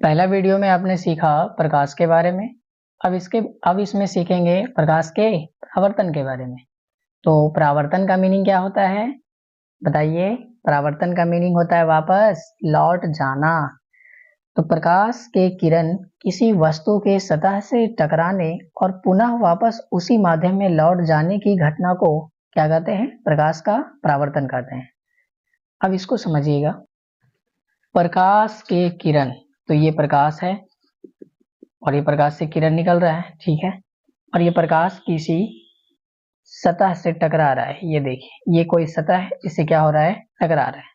पहला वीडियो में आपने सीखा प्रकाश के बारे में। अब इसमें सीखेंगे प्रकाश के परावर्तन के बारे में। तो परावर्तन का मीनिंग क्या होता है बताइए। परावर्तन का मीनिंग होता है वापस लौट जाना। तो प्रकाश के किरण किसी वस्तु के सतह से टकराने और पुनः वापस उसी माध्यम में लौट जाने की घटना को क्या कहते हैं? प्रकाश का परावर्तन कहते हैं। अब इसको समझिएगा। प्रकाश के किरण, तो ये प्रकाश है और ये प्रकाश से किरण निकल रहा है, ठीक है। और ये प्रकाश किसी सतह से टकरा रहा है। ये देखिए, ये कोई सतह है, इससे क्या हो रहा है? टकरा रहा है।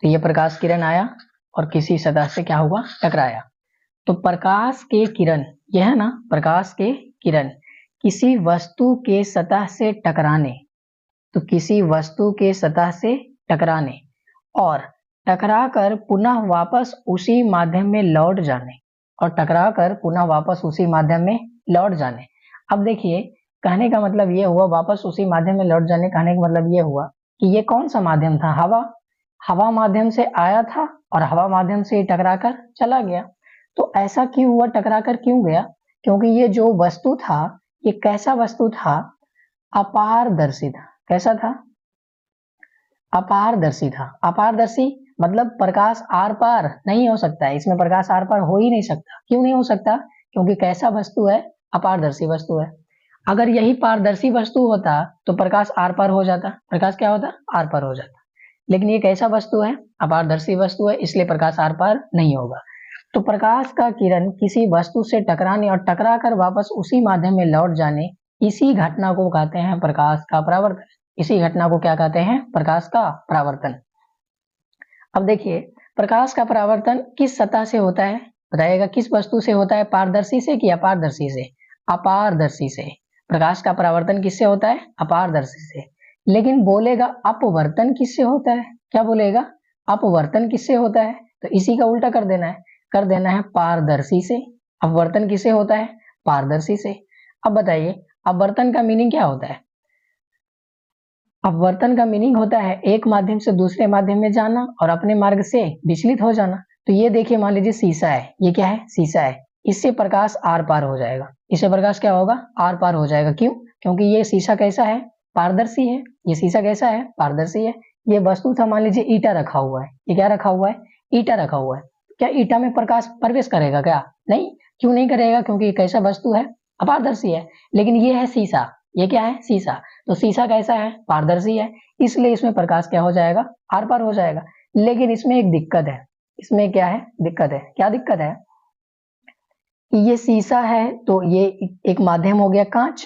तो ये प्रकाश किरण आया और किसी सतह से क्या हुआ? टकराया। तो प्रकाश के किरण, यह है ना, प्रकाश के किरण किसी वस्तु के सतह से टकराने, तो किसी वस्तु के सतह से टकराने और टकराकर पुनः वापस उसी माध्यम में लौट जाने, और टकराकर पुनः वापस उसी माध्यम में लौट जाने। अब देखिए, कहने का मतलब ये हुआ, वापस उसी माध्यम में लौट जाने, कहने का मतलब ये हुआ कि ये कौन सा माध्यम था? हवा माध्यम से आया था और हवा माध्यम से टकराकर चला गया। तो ऐसा क्यों हुआ? टकराकर क्यों गया? क्योंकि ये जो वस्तु था, ये कैसा वस्तु था? अपारदर्शी था। कैसा था? अपारदर्शी था। अपारदर्शी मतलब प्रकाश आर पार नहीं हो सकता है, इसमें प्रकाश आर पार हो ही नहीं सकता। क्यों नहीं हो सकता? क्योंकि कैसा वस्तु है? अपारदर्शी वस्तु है। अगर यही पारदर्शी वस्तु होता तो प्रकाश आर पार हो जाता। प्रकाश क्या होता? आर पार हो जाता। लेकिन ये कैसा वस्तु है? अपारदर्शी वस्तु है, इसलिए प्रकाश आर पार नहीं होगा। तो प्रकाश का किरण किसी वस्तु से टकराने और टकराकर वापस उसी माध्यम में लौट जाने, इसी घटना को कहते हैं प्रकाश का परावर्तन। इसी घटना को क्या कहते हैं? प्रकाश का परावर्तन। अब देखिए, प्रकाश का परावर्तन किस सतह से होता है? बताइएगा, किस वस्तु से होता है? पारदर्शी से कि अपारदर्शी से? अपारदर्शी से। प्रकाश का परावर्तन किससे होता है? अपारदर्शी से। लेकिन बोलेगा अपवर्तन किससे होता है? क्या बोलेगा? अपवर्तन किससे होता है? तो इसी का उल्टा कर देना है पारदर्शी से। अपवर्तन किससे होता है? पारदर्शी से। अब बताइए, अपवर्तन का मीनिंग क्या होता है? अपवर्तन का मीनिंग होता है एक माध्यम से दूसरे माध्यम में जाना और अपने मार्ग से विचलित हो जाना। तो ये देखिए, मान लीजिए शीशा है, ये क्या है? शीशा है। इससे प्रकाश आर पार हो जाएगा। इससे प्रकाश क्या होगा? आर पार हो जाएगा। क्यों? क्योंकि ये शीशा कैसा है? पारदर्शी है। ये शीशा कैसा है? पारदर्शी है। ये वस्तु था, मान लीजिए ईटा रखा हुआ है। ये क्या रखा हुआ है? ईटा रखा हुआ है। क्या ईटा में प्रकाश प्रवेश करेगा क्या? नहीं। क्यों नहीं करेगा? क्योंकि ये कैसा वस्तु है? अपारदर्शी है। लेकिन ये है शीशा। ये क्या है? शीशा। तो शीशा कैसा है? पारदर्शी है। इसलिए इसमें प्रकाश क्या हो जाएगा? आर पार हो जाएगा। लेकिन इसमें एक दिक्कत है। इसमें क्या है? दिक्कत है। क्या दिक्कत है? ये शीशा है, तो ये एक माध्यम हो गया कांच।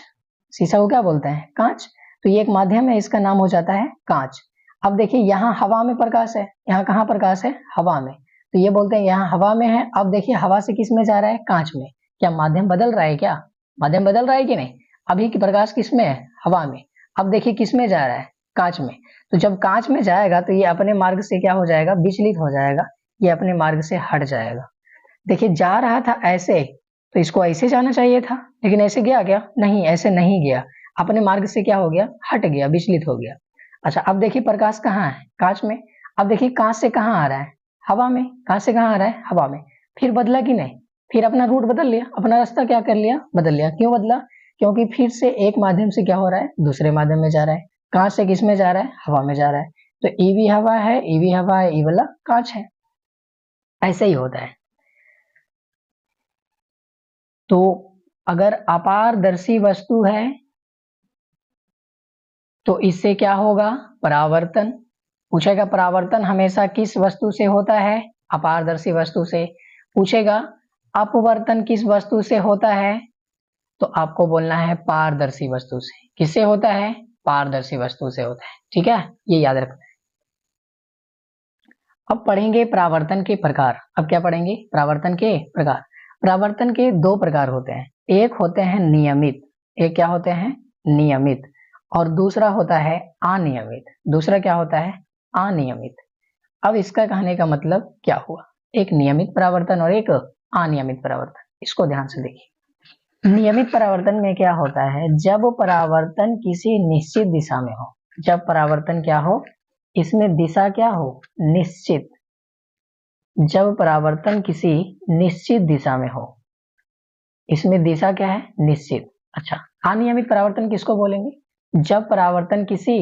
शीशा को क्या बोलते हैं? कांच। तो ये एक माध्यम है, इसका नाम हो जाता है कांच। अब देखिए, यहाँ हवा में प्रकाश है। यहाँ कहाँ प्रकाश है? हवा में। तो ये बोलते हैं यहाँ हवा में है। अब देखिए, हवा से किस में जा रहा है? कांच में। क्या माध्यम बदल रहा है? क्या माध्यम बदल रहा है कि नहीं? अभी की प्रकाश किस में है? हवा में। अब देखिए किस में जा रहा है? कांच में। तो जब कांच में जाएगा तो ये अपने मार्ग से क्या हो जाएगा? विचलित हो जाएगा। ये अपने मार्ग से हट जाएगा। देखिए, जा रहा था ऐसे, तो इसको ऐसे जाना चाहिए था, लेकिन ऐसे गया क्या? नहीं, ऐसे नहीं गया। अपने मार्ग से क्या हो गया? हट गया, विचलित हो गया। अच्छा, अब देखिए प्रकाश कहाँ है? कांच में। अब देखिए, कांच से कहाँ आ रहा है? हवा में। कांच से कहाँ आ रहा है? हवा में। फिर बदला कि नहीं? फिर अपना रूट बदल लिया, अपना रास्ता क्या कर लिया? बदल लिया। क्यों बदला? क्योंकि फिर से एक माध्यम से क्या हो रहा है? दूसरे माध्यम में जा रहा है। कांच से किस में जा रहा है? हवा में जा रहा है। तो ई भी हवा है, ई भी हवा है, ई वाला कांच है। ऐसे ही होता है। तो अगर अपारदर्शी वस्तु है तो इससे क्या होगा? परावर्तन। पूछेगा परावर्तन हमेशा किस वस्तु से होता है? अपारदर्शी वस्तु से। पूछेगा अपवर्तन किस वस्तु से होता है? तो आपको बोलना है पारदर्शी वस्तु से। किससे होता है? पारदर्शी वस्तु से होता है। ठीक है, ये याद रखना है। अब पढ़ेंगे परावर्तन के प्रकार। अब क्या पढ़ेंगे? परावर्तन के प्रकार। परावर्तन के दो प्रकार होते हैं। एक होते हैं नियमित। एक क्या होते हैं? नियमित। और दूसरा होता है अनियमित। दूसरा क्या होता है? अनियमित। अब इसका कहने का मतलब क्या हुआ? एक नियमित परावर्तन और एक अनियमित परावर्तन। इसको ध्यान से देखिए। नियमित परावर्तन में क्या होता है? जब परावर्तन किसी निश्चित दिशा में हो। जब परावर्तन क्या हो? इसमें दिशा क्या हो? निश्चित। जब परावर्तन किसी निश्चित दिशा में हो। इसमें दिशा क्या है? निश्चित। अच्छा, अनियमित परावर्तन किसको बोलेंगे? जब परावर्तन किसी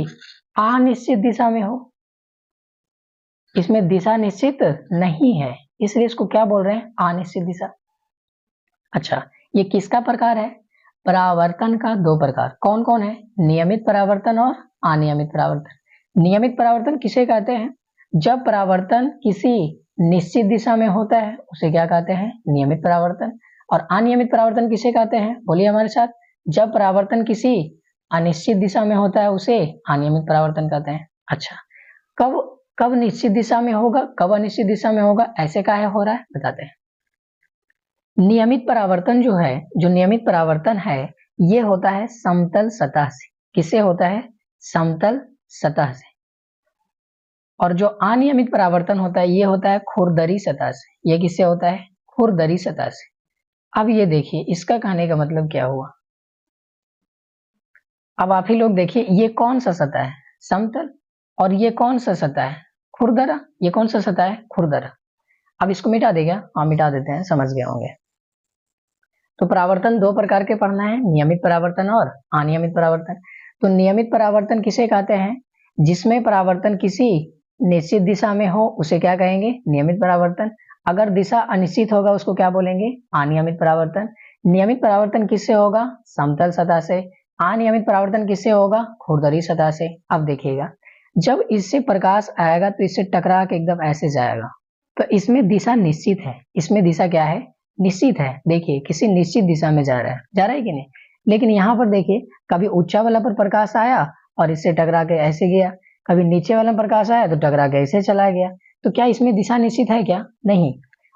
अनिश्चित दिशा में हो। इसमें दिशा निश्चित नहीं है, इसलिए इसको क्या बोल रहे हैं? अनिश्चित दिशा। अच्छा, ये किसका प्रकार है? परावर्तन का दो प्रकार। कौन कौन है? नियमित परावर्तन और अनियमित परावर्तन। नियमित परावर्तन किसे कहते हैं? जब परावर्तन किसी निश्चित दिशा में होता है उसे क्या कहते हैं? नियमित परावर्तन। और अनियमित परावर्तन किसे कहते हैं? बोलिए हमारे साथ। जब परावर्तन किसी अनिश्चित दिशा में होता है उसे अनियमित परावर्तन कहते हैं। अच्छा, कब कब निश्चित दिशा में होगा, कब अनिश्चित दिशा में होगा, ऐसे काहे हो रहा है बताते हैं। नियमित परावर्तन जो है, जो नियमित परावर्तन है, ये होता है समतल सतह से। किससे होता है? समतल सतह से। और जो अनियमित परावर्तन होता है ये होता है खुरदरी सतह से। ये किससे होता है? खुरदरी सतह से। अब ये देखिए, इसका कहने का मतलब क्या हुआ? अब आप ही लोग देखिए, ये कौन सा सतह है? समतल। और ये कौन सा सतह है? खुरदरा। ये कौन सा सतह है? खुरदरा। अब इसको मिटा देगा? हाँ मिटा देते हैं, समझ गए होंगे। तो परावर्तन दो प्रकार के पढ़ना है, नियमित परावर्तन और अनियमित परावर्तन। तो नियमित परावर्तन किसे कहते हैं? जिसमें परावर्तन किसी निश्चित दिशा में हो उसे क्या कहेंगे? नियमित परावर्तन। अगर दिशा अनिश्चित होगा उसको क्या बोलेंगे? अनियमित परावर्तन। नियमित परावर्तन किससे होगा? समतल सतह से। अनियमित परावर्तन किससे होगा? खुरदरी सतह से। अब देखिएगा, जब इससे प्रकाश आएगा तो इससे टकरा के एकदम ऐसे जाएगा, तो इसमें दिशा निश्चित है। इसमें दिशा क्या है? निश्चित है। देखिए, किसी निश्चित दिशा में जा रहा है कि नहीं? लेकिन यहाँ पर देखिए, कभी ऊंचा वाला पर प्रकाश आया और इससे टकरा के ऐसे गया, कभी नीचे वाला प्रकाश आया तो टकरा के ऐसे चला गया। तो क्या इसमें दिशा निश्चित है क्या? नहीं।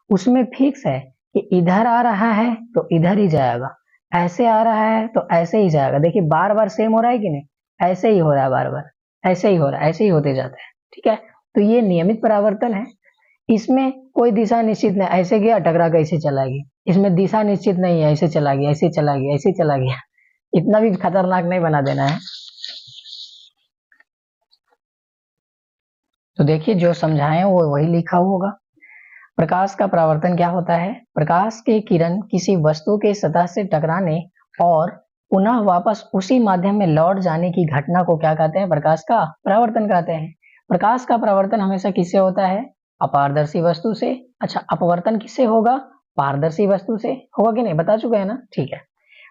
उसमें फिक्स है कि इधर आ रहा है तो इधर ही जाएगा, ऐसे आ रहा है तो ऐसे ही जाएगा। देखिए बार बार सेम हो रहा है कि नहीं? ऐसे ही हो रहा है, बार बार ऐसे ही हो रहा है, ऐसे ही होते जाता है। ठीक है, तो ये नियमित परावर्तन है। इसमें कोई दिशा निश्चित नहीं, ऐसे गया टकरा के ऐसे चला गया। इसमें दिशा निश्चित नहीं है, ऐसे चला गया, ऐसे चला गया, ऐसे चला गया। इतना भी खतरनाक नहीं बना देना है। तो देखिए, जो समझाए वो वही लिखा होगा। प्रकाश का परावर्तन क्या होता है? प्रकाश के किरण किसी वस्तु के सतह से टकराने और पुनः वापस उसी माध्यम में लौट जाने की घटना को क्या कहते हैं? प्रकाश का परावर्तन कहते हैं। प्रकाश का परावर्तन हमेशा किससे होता है? अपारदर्शी वस्तु से। अच्छा, अपवर्तन किससे होगा? पारदर्शी वस्तु से। होगा कि नहीं? बता चुके हैं ना? ठीक है।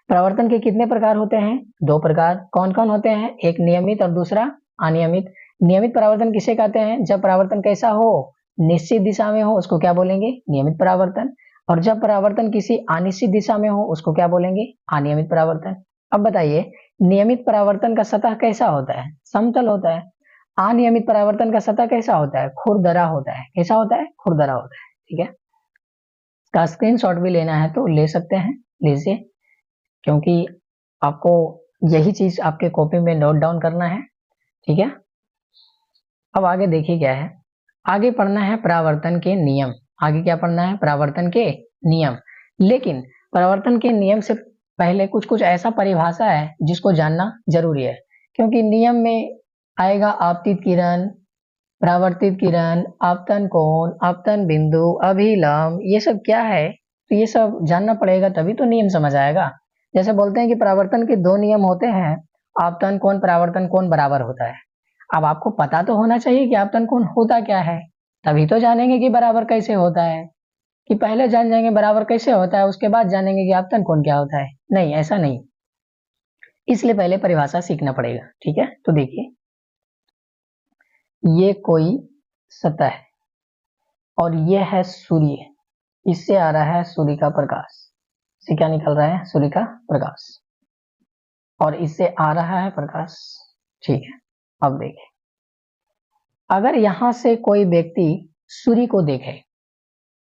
परावर्तन के कितने प्रकार होते हैं? दो प्रकार। कौन कौन होते हैं? एक नियमित और दूसरा अनियमित। नियमित परावर्तन किसे कहते हैं? जब परावर्तन कैसा हो? निश्चित दिशा में हो उसको क्या बोलेंगे? नियमित परावर्तन। और जब परावर्तन किसी अनिश्चित दिशा में हो उसको क्या बोलेंगे? अनियमित परावर्तन। अब बताइए, नियमित परावर्तन का सतह कैसा होता है? समतल होता है। अनियमित परावर्तन का सतह कैसा होता है? खुरदरा होता है। कैसा होता है? खुरदरा होता है। ठीक है, इसका स्क्रीनशॉट भी लेना है तो ले सकते हैं, लीजिए, क्योंकि आपको यही चीज आपके कॉपी में नोट डाउन करना है। ठीक है, अब आगे देखिए क्या है। आगे पढ़ना है परावर्तन के नियम। आगे क्या पढ़ना है? परावर्तन के नियम। लेकिन परावर्तन के नियम से पहले कुछ कुछ ऐसा परिभाषा है जिसको जानना जरूरी है, क्योंकि नियम में आएगा आपतित किरण, परावर्तित किरण, आपतन कोण, आपतन बिंदु, अभिलंब, ये सब क्या है? तो ये सब जानना पड़ेगा तभी तो नियम समझ आएगा। जैसे बोलते हैं कि परावर्तन के दो नियम होते हैं, आपतन कोण परावर्तन कोण बराबर होता है। अब आपको पता तो होना चाहिए कि आपतन कोण होता क्या है, तभी तो जानेंगे कि बराबर कैसे होता है। कि पहले जान जाएंगे बराबर कैसे होता है उसके बाद जानेंगे कि आपतन कोण क्या होता है? नहीं, ऐसा नहीं। इसलिए पहले परिभाषा सीखना पड़ेगा। ठीक है, तो देखिए, ये कोई सतह है और ये है सूर्य। इससे आ रहा है सूर्य का प्रकाश। इससे क्या निकल रहा है? सूर्य का प्रकाश। और इससे आ रहा है प्रकाश। ठीक है, अब देखें, अगर यहां से कोई व्यक्ति सूर्य को देखे,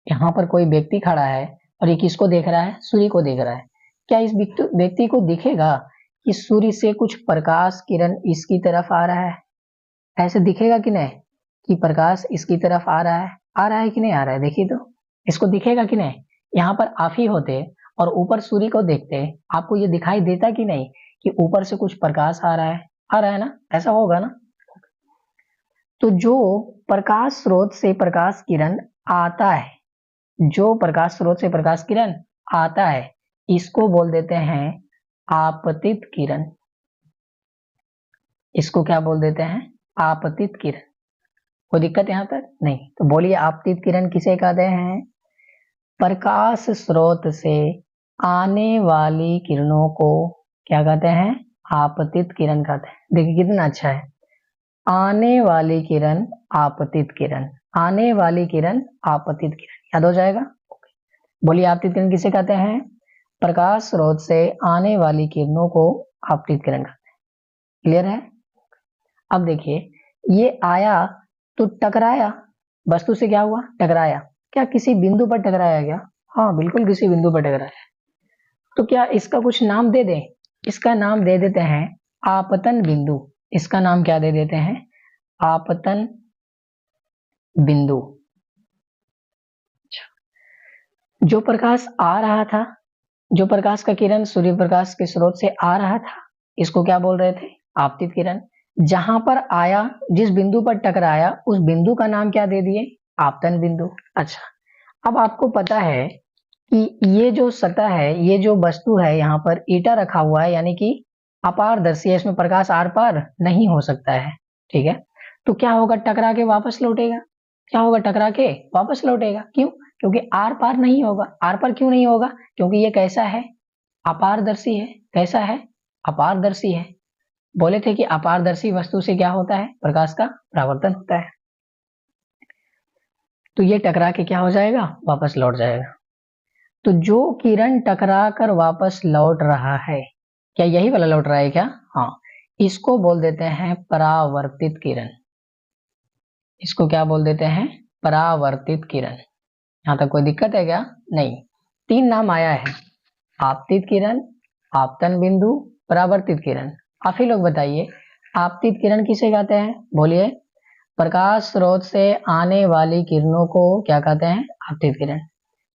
यहां पर कोई व्यक्ति खड़ा है और ये किसको देख रहा है? सूर्य को देख रहा है। क्या इस व्यक्ति को दिखेगा कि सूर्य से कुछ प्रकाश किरण इसकी तरफ आ रहा है? ऐसे दिखेगा कि नहीं कि प्रकाश इसकी तरफ आ रहा है? आ रहा है कि नहीं आ रहा है? देखिए तो, इसको दिखेगा कि नहीं? यहाँ पर आप ही होते और ऊपर सूर्य को देखते, आपको ये दिखाई देता कि नहीं कि ऊपर से कुछ प्रकाश आ रहा है? आ रहा है ना? ऐसा होगा ना? तो जो प्रकाश स्रोत से प्रकाश किरण आता है, जो प्रकाश स्रोत से प्रकाश किरण आता है, इसको बोल देते हैं आपतित किरण। इसको क्या बोल देते हैं? आपतित किरण। कोई दिक्कत यहाँ पर नहीं? तो बोलिए आपतित किरण किसे कहते हैं? प्रकाश स्रोत से आने वाली किरणों को क्या कहते हैं? आपतित किरण कहते हैं। देखिए कितना अच्छा है, आने वाली किरण आपतित किरण, आने वाली किरण आपतित किरण, याद हो जाएगा। बोलिए आपतित किरण किसे कहते हैं? प्रकाश स्रोत से आने वाली किरणों को आपतित किरण कहते हैं। क्लियर है? अब देखिए ये आया तो टकराया, वस्तु से क्या हुआ? टकराया। क्या किसी बिंदु पर टकराया क्या? हाँ बिल्कुल किसी बिंदु पर टकराया। तो क्या इसका कुछ नाम दे दें? इसका नाम दे देते हैं आपतन बिंदु। इसका नाम क्या दे देते हैं? आपतन बिंदु। जो प्रकाश आ रहा था, जो प्रकाश का किरण सूर्य प्रकाश के स्रोत से आ रहा था, इसको क्या बोल रहे थे? आपतित किरण। जहां पर आया, जिस बिंदु पर टकराया, उस बिंदु का नाम क्या दे दिए? आपतन बिंदु। अच्छा, अब आपको पता है कि ये जो सतह है, ये जो वस्तु है, यहाँ पर ईटा रखा हुआ है, यानी कि अपारदर्शी है, इसमें प्रकाश आर पार नहीं हो सकता है। ठीक है, तो क्या होगा? टकरा के वापस लौटेगा। क्या होगा? टकरा के वापस लौटेगा। क्यों? क्योंकि आर पार नहीं होगा। आर पार क्यों नहीं होगा? क्योंकि ये कैसा है? अपारदर्शी है। कैसा है? अपारदर्शी है। बोले थे कि अपारदर्शी वस्तु से क्या होता है? प्रकाश का परावर्तन होता है। तो ये टकरा के क्या हो जाएगा? वापस लौट जाएगा। तो जो किरण टकरा कर वापस लौट रहा है, क्या यही वाला लौट रहा है क्या? हाँ, इसको बोल देते हैं परावर्तित किरण। इसको क्या बोल देते हैं? परावर्तित किरण। यहाँ तक कोई दिक्कत है क्या? नहीं। 3 नाम आया है, आपतित किरण, आपतन बिंदु, परावर्तित किरण। आप ही लोग बताइए आपतित किरण किसे कहते हैं? बोलिए। प्रकाश स्रोत से आने वाली किरणों को क्या कहते हैं? आपतित किरण।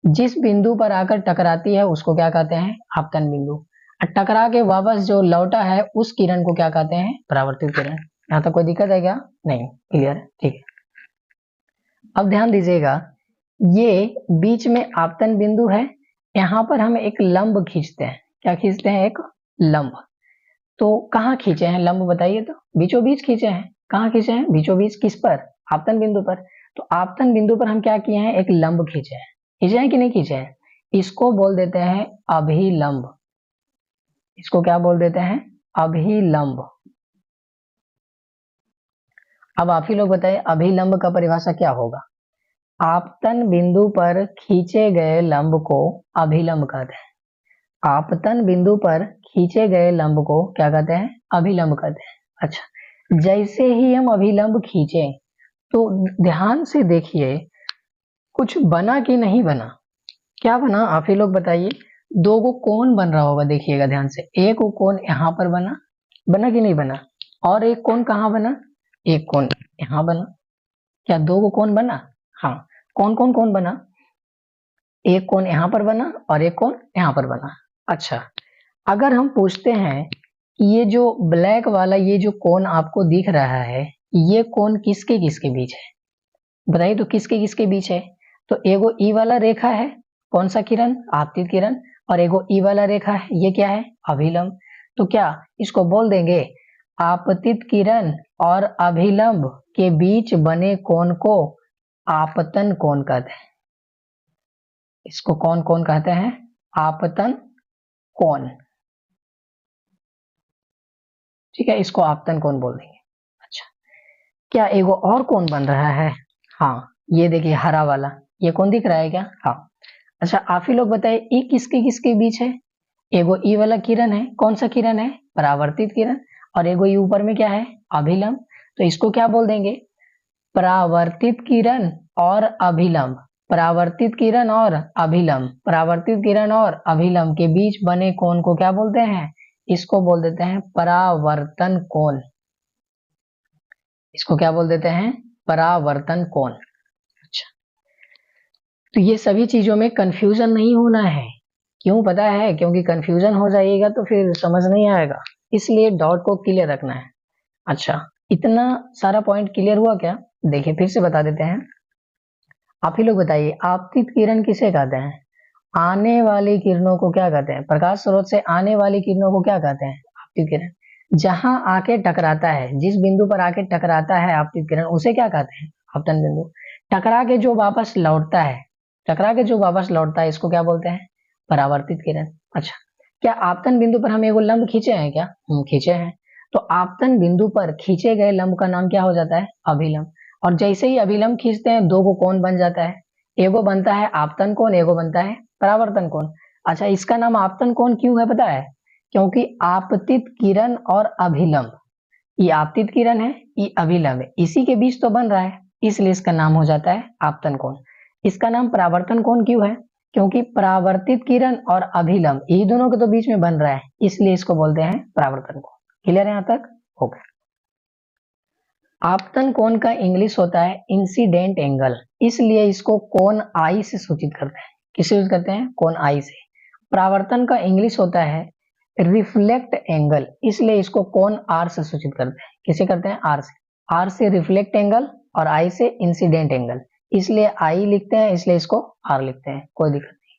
जिस बिंदु पर आकर टकराती है उसको क्या कहते हैं? आपतन बिंदु। और टकरा के वापस जो लौटा है उस किरण को क्या कहते हैं? परावर्तित किरण। यहाँ तक कोई दिक्कत है क्या? नहीं। क्लियर है? ठीक है। अब ध्यान दीजिएगा, ये बीच में आपतन बिंदु है, यहाँ पर हम एक लंब खींचते हैं। क्या खींचते हैं? एक लंब। तो कहाँ खींचे हैं लंब? बताइए तो। बीचों बीच खींचे हैं। कहाँ खींचे हैं? बीचों बीच। किस पर? आपतन बिंदु पर। तो आपतन बिंदु पर हम क्या किए हैं? एक लंब खींचे हैं। खींचे हैं कि नहीं खींचे हैं? इसको बोल देते हैं अभिलंब। इसको क्या बोल देते हैं? अभिलंब। अब आप ही लोग बताइए अभिलंब का परिभाषा क्या होगा? आपतन बिंदु पर खींचे गए लंब को अभिलंब कहते हैं। आपतन बिंदु पर खींचे गए लंब को क्या कहते हैं? अभिलंब कहते हैं। अच्छा, जैसे ही हम अभिलंब खींचे तो ध्यान से देखिए कुछ बना कि नहीं बना? क्या बना? आप ही लोग बताइए। 2 को कोण बन रहा होगा, देखिएगा ध्यान से। एक कोण यहाँ पर बना, बना कि नहीं बना? और एक कोण कहाँ बना? एक कोण यहाँ बना। क्या 2 को कोण बना? हाँ। कौन कौन कोण बना? एक कोण यहाँ पर बना और एक कोण यहाँ पर बना। अच्छा, अगर हम पूछते हैं कि ये जो ब्लैक वाला ये जो कोण आपको दिख रहा है, ये कोण किसके किसके बीच है? बताइए तो किसके किसके बीच है? तो एगो ई वाला रेखा है, कौन सा किरण? आपतित किरण। और एगो ई वाला रेखा है, ये क्या है? अभिलंब। तो क्या इसको बोल देंगे आपतित किरण और अभिलंब के बीच बने कोण को आपतन कोण कहते हैं। इसको कौन कोण कहते हैं? आपतन कोण। ठीक है, इसको आपतन कोण बोल देंगे। अच्छा, क्या एगो और कोण बन रहा है? हाँ, ये देखिए हरा वाला, ये कौन दिख रहा है क्या? हाँ। अच्छा, आप ही लोग बताइए ई किसके किसके बीच है? एगो ई वाला किरण है, कौन सा किरण है? परावर्तित किरण। और एगो ई ऊपर में क्या है? अभिलंब। तो इसको क्या बोल देंगे? परावर्तित किरण और अभिलंब। परावर्तित किरण और अभिलंब, परावर्तित किरण और अभिलंब के बीच बने कोण को क्या बोलते हैं? इसको बोल देते हैं परावर्तन कोण। इसको क्या बोल देते हैं? परावर्तन कोण। अच्छा, तो ये सभी चीजों में कंफ्यूजन नहीं होना है। क्यों पता है? क्योंकि कंफ्यूजन हो जाएगा तो फिर समझ नहीं आएगा, इसलिए डॉट को क्लियर रखना है। अच्छा, इतना सारा पॉइंट क्लियर हुआ क्या? देखिए फिर से बता देते हैं। आप ही लोग बताइए, आपतित किरण किसे कहते हैं? आने वाली किरणों को क्या कहते हैं? प्रकाश स्रोत से आने वाली किरणों को क्या कहते हैं? आपतित किरण। जहां आके टकराता है, जिस बिंदु पर आके टकराता है आपतित किरण, उसे क्या कहते हैं? आपतन बिंदु। टकरा के जो वापस लौटता है, टकरा के जो वापस लौटता है, इसको क्या बोलते हैं? परावर्तित किरण। अच्छा, क्या आपतन बिंदु पर हम एगो लंब खींचे हैं क्या? हम खींचे हैं। तो आपतन बिंदु पर खींचे गए लंब का नाम क्या हो जाता है? अभिलंब। और जैसे ही अभिलंब खींचते हैं, दो को कोण बन जाता है। एगो बनता है आपतन कोण, एगो बनता है परावर्तन कोण। अच्छा, इसका नाम आपतन कोण क्यों है पता है? क्योंकि आपतित किरण और अभिलंब, ये आपतित किरण है, ये अभिलंब है, इसी के बीच तो बन रहा है, इसलिए इसका नाम हो जाता है आपतन कोण। इसका नाम परावर्तन कोण क्यों है? क्योंकि परावर्तित किरण और अभिलंब ये दोनों के तो बीच में बन रहा है, इसलिए इसको बोलते हैं परावर्तन कोण। क्लियर है यहाँ तक? हो गया। आपतन कोण का इंग्लिश होता है इंसिडेंट एंगल, इसलिए इसको कोण आई से सूचित करते हैं। किससे यूज करते हैं? कोण आई से। परावर्तन का इंग्लिश होता है रिफ्लेक्ट एंगल, इसलिए इसको कोण आर से सूचित करते हैं। किसे करते हैं? आर से। आर से रिफ्लेक्ट एंगल और आई से इंसिडेंट एंगल, इसलिए आई लिखते हैं, इसलिए इसको आर लिखते हैं, कोई दिक्कत नहीं।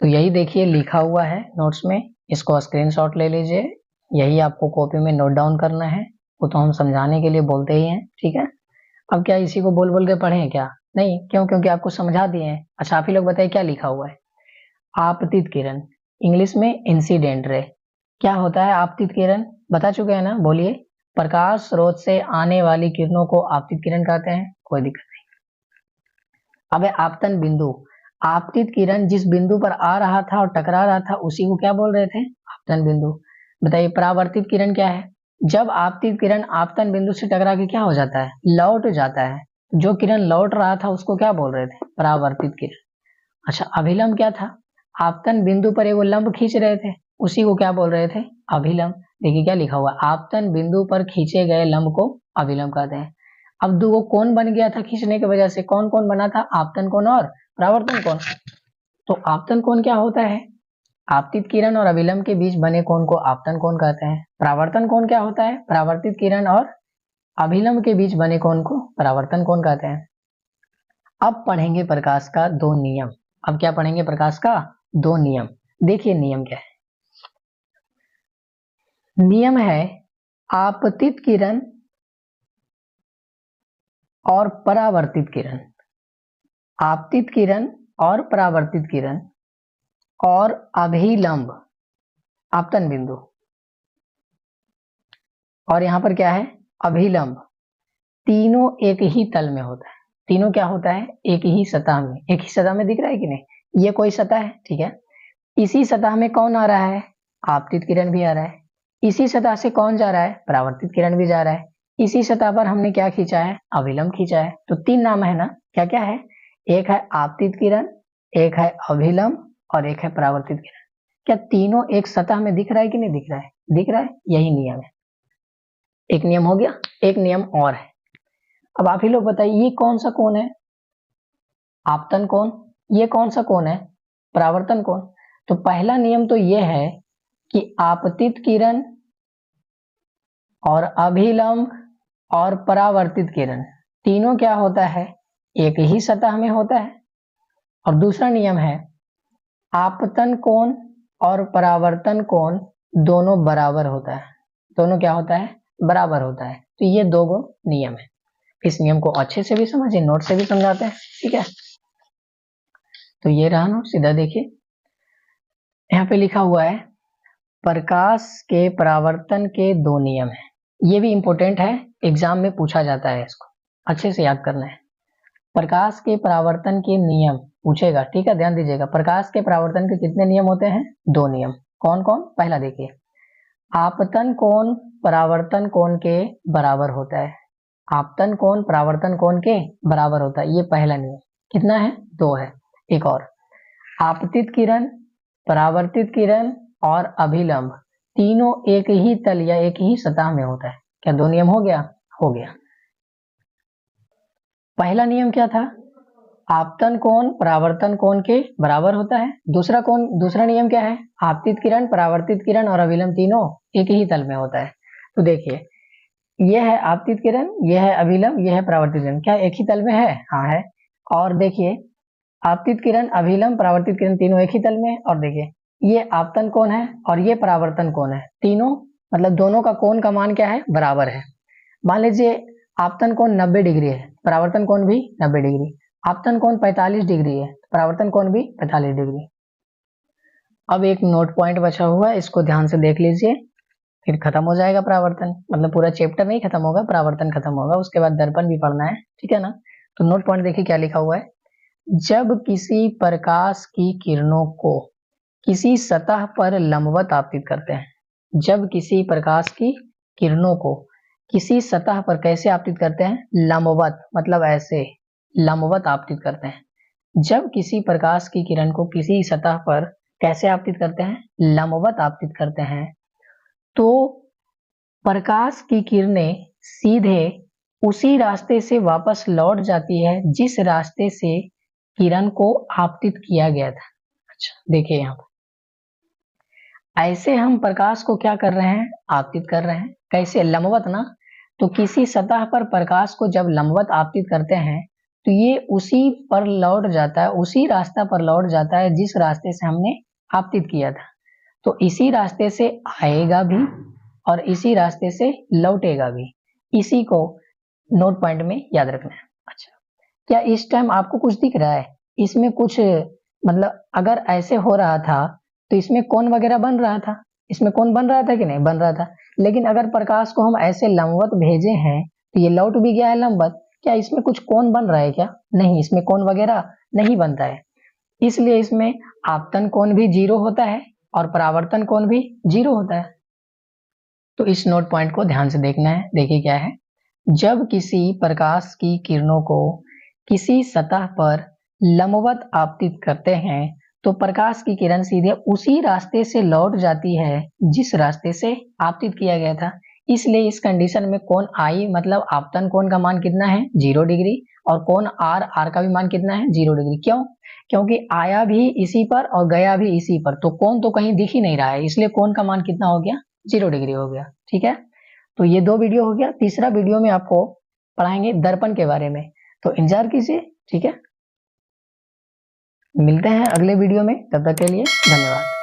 तो यही देखिए लिखा हुआ है नोट्स में, इसको स्क्रीनशॉट ले लीजिए, यही आपको कॉपी में नोट डाउन करना है। वो तो हम समझाने के लिए बोलते ही हैं, ठीक है। अब क्या इसी को बोल बोल के पढ़ें क्या? नहीं, क्यों? क्योंकि आपको समझा दिए हैं। अच्छा, आप ही लोग बताइए क्या लिखा हुआ है? आपतित किरण, इंग्लिश में इंसिडेंट रे। क्या होता है आपतित किरण? बता चुके हैं ना, बोलिए। प्रकाश स्रोत से आने वाली किरणों को आपतित किरण कहते हैं, कोई दिक्कत नहीं। अब है आपतन बिंदु। आपतित किरण जिस बिंदु पर आ रहा था और टकरा रहा था, उसी को क्या बोल रहे थे? आपतन बिंदु। बताइए परावर्तित किरण क्या है? जब आपतित किरण आपतन बिंदु से टकरा के क्या हो जाता है? लौट जाता है। जो किरण लौट रहा था उसको क्या बोल रहे थे? परावर्तित किरण। अच्छा, अभिलंब क्या था? आपतन बिंदु पर एगो लंब खींच रहे थे, उसी को क्या बोल रहे थे? अभिलंब। देखिए क्या लिखा हुआ, आपतन बिंदु पर खींचे गए लंब को अभिलंब कहते हैं। अब दो कोण बन गया था खींचने की वजह से, कौन कौन बना था? आपतन कोण और परावर्तन कोण। तो आपतन कोण क्या होता है? आपतित किरण और अभिलंब के बीच बने कोण को आपतन कोण कहते हैं। परावर्तन कोण क्या होता है? परावर्तित किरण और अभिलंब के बीच बने कोण को परावर्तन कोण कहते हैं। अब पढ़ेंगे प्रकाश का दो नियम। अब क्या पढ़ेंगे? प्रकाश का दो नियम। देखिए नियम क्या है। नियम है आपतित किरण और परावर्तित किरण। आपतित किरण और परावर्तित किरण और अभिलंब, आपतन बिंदु, और यहां पर क्या है? अभिलंब, तीनों एक ही तल में होता है। तीनों क्या होता है? एक ही सतह में। एक ही सतह में दिख रहा है कि नहीं? ये कोई सतह है, ठीक है। इसी सतह में कौन आ रहा है? आपतित किरण भी आ रहा है। इसी सतह से कौन जा रहा है? परावर्तित किरण भी जा रहा है। इसी सतह पर हमने क्या खींचा है? अभिलंब खींचा है। तो तीन नाम है ना, क्या क्या है? एक है आपतित किरण, एक है अभिलंब और एक है परावर्तित किरण। क्या तीनों एक सतह में दिख रहा है कि नहीं दिख रहा है? दिख रहा है, यही नियम है। एक नियम हो गया, एक नियम और है। अब आप ही लोग बताइए, ये कौन सा कोण है? आपतन कोण। ये कौन सा कोण है? परावर्तन कोण। तो पहला नियम तो ये है कि आपतित किरण और अभिलंब और परावर्तित किरण तीनों क्या होता है? एक ही सतह में होता है। और दूसरा नियम है आपतन कोण और परावर्तन कोण दोनों बराबर होता है। दोनों क्या होता है? बराबर होता है। तो ये दो नियम है। इस नियम को अच्छे से भी समझिए, नोट से भी समझाते हैं, ठीक है। तो ये रहा नोट, सीधा देखिए यहाँ पे लिखा हुआ है प्रकाश के परावर्तन के दो नियम है। ये भी इंपॉर्टेंट है, एग्जाम में पूछा जाता है, इसको अच्छे से याद करना है। प्रकाश के परावर्तन के नियम पूछेगा, ठीक है, ध्यान दीजिएगा। प्रकाश के परावर्तन के कितने नियम होते हैं? दो नियम। कौन कौन? पहला देखिए, आपतन कोण परावर्तन कोण के बराबर होता है। आपतन कोण परावर्तन कोण के बराबर होता है, ये पहला नियम। कितना है? दो है। एक और, आपतित किरण, परावर्तित किरण और अभिलंब तीनों एक ही तल या एक ही सतह में होता है। क्या दो नियम हो गया? हो गया। पहला नियम क्या था? आपतन कोण परावर्तन कोण के बराबर होता है। दूसरा नियम क्या है? आपतित किरण, परावर्तित किरण और अभिलंब तीनों एक ही तल में होता है। तो देखिए, ये है आपतित किरण, ये है अभिलंब, ये है परावर्तित किरण। क्या एक ही तल में है? हाँ है। और देखिए आपतित किरण, अभिलंब, परावर्तित किरण तीनों एक ही तल में है। और देखिए ये आपतन कोण है और ये परावर्तन कोण है, तीनों मतलब दोनों का कोण का मान क्या है? बराबर है। मान लीजिए आपतन कोण 90 डिग्री है, परावर्तन कोण भी 90 डिग्री, आपतन कोण 45 डिग्री है, परावर्तन कोण भी 45 डिग्री। अब एक नोट पॉइंट बचा हुआ है, इसको ध्यान से देख लीजिए, फिर खत्म हो जाएगा परावर्तन। मतलब पूरा चैप्टर नहीं खत्म होगा, परावर्तन खत्म होगा, उसके बाद दर्पण भी पढ़ना है, ठीक है ना। तो नोट पॉइंट देखिए क्या लिखा हुआ है। जब किसी प्रकाश की किरणों को किसी सतह पर लंबवत आपतित करते हैं, जब किसी प्रकाश की किरणों को किसी सतह पर कैसे आपतित करते हैं? लंबवत, मतलब ऐसे लंबवत आपतित करते हैं। जब किसी प्रकाश की किरण को किसी सतह पर कैसे आपतित करते हैं? लंबवत आपतित करते हैं, तो प्रकाश की किरणें सीधे उसी रास्ते से वापस लौट जाती है जिस रास्ते से किरण को आपतित किया गया था। अच्छा देखिए यहाँ पर ऐसे हम प्रकाश को क्या कर रहे हैं? आपतित कर रहे हैं। कैसे? लंबवत ना। तो किसी सतह पर प्रकाश को जब लंबवत आपतित करते हैं तो ये उसी पर लौट जाता है, उसी रास्ता पर लौट जाता है जिस रास्ते से हमने आपतित किया था। तो इसी रास्ते से आएगा भी और इसी रास्ते से लौटेगा भी। इसी को नोट पॉइंट में याद रखना है। अच्छा, क्या इस टाइम आपको कुछ दिख रहा है? इसमें कुछ मतलब अगर ऐसे हो रहा था तो इसमें कोण वगैरह बन रहा था, इसमें कोण बन रहा था कि नहीं? बन रहा था। लेकिन अगर प्रकाश को हम ऐसे लंबवत भेजे हैं तो ये लौट भी गया है लंबवत, क्या इसमें कुछ कोण बन रहा है क्या? नहीं, इसमें कोण वगैरह नहीं बनता है। इसलिए इसमें आपतन कोण भी 0 होता है और परावर्तन कोण भी 0 होता है। तो इस नोट पॉइंट को ध्यान से देखना है। देखिए क्या है, जब किसी प्रकाश की किरणों को किसी सतह पर लंबवत आपतित करते हैं तो प्रकाश की किरण सीधे उसी रास्ते से लौट जाती है जिस रास्ते से आपतित किया गया था। इसलिए इस कंडीशन में कोण आई मतलब आपतन कोण का मान कितना है? 0 डिग्री। और कोण आर का भी मान कितना है? 0 डिग्री। क्यों? क्योंकि आया भी इसी पर और गया भी इसी पर, तो कोण तो कहीं दिख ही नहीं रहा है, इसलिए कोण का मान कितना हो गया? 0 डिग्री हो गया। ठीक है, तो ये 2 वीडियो हो गया। तीसरा वीडियो में आपको पढ़ाएंगे दर्पण के बारे में, तो इंतजार कीजिए। ठीक है, मिलते हैं अगले वीडियो में, तब तक के लिए धन्यवाद।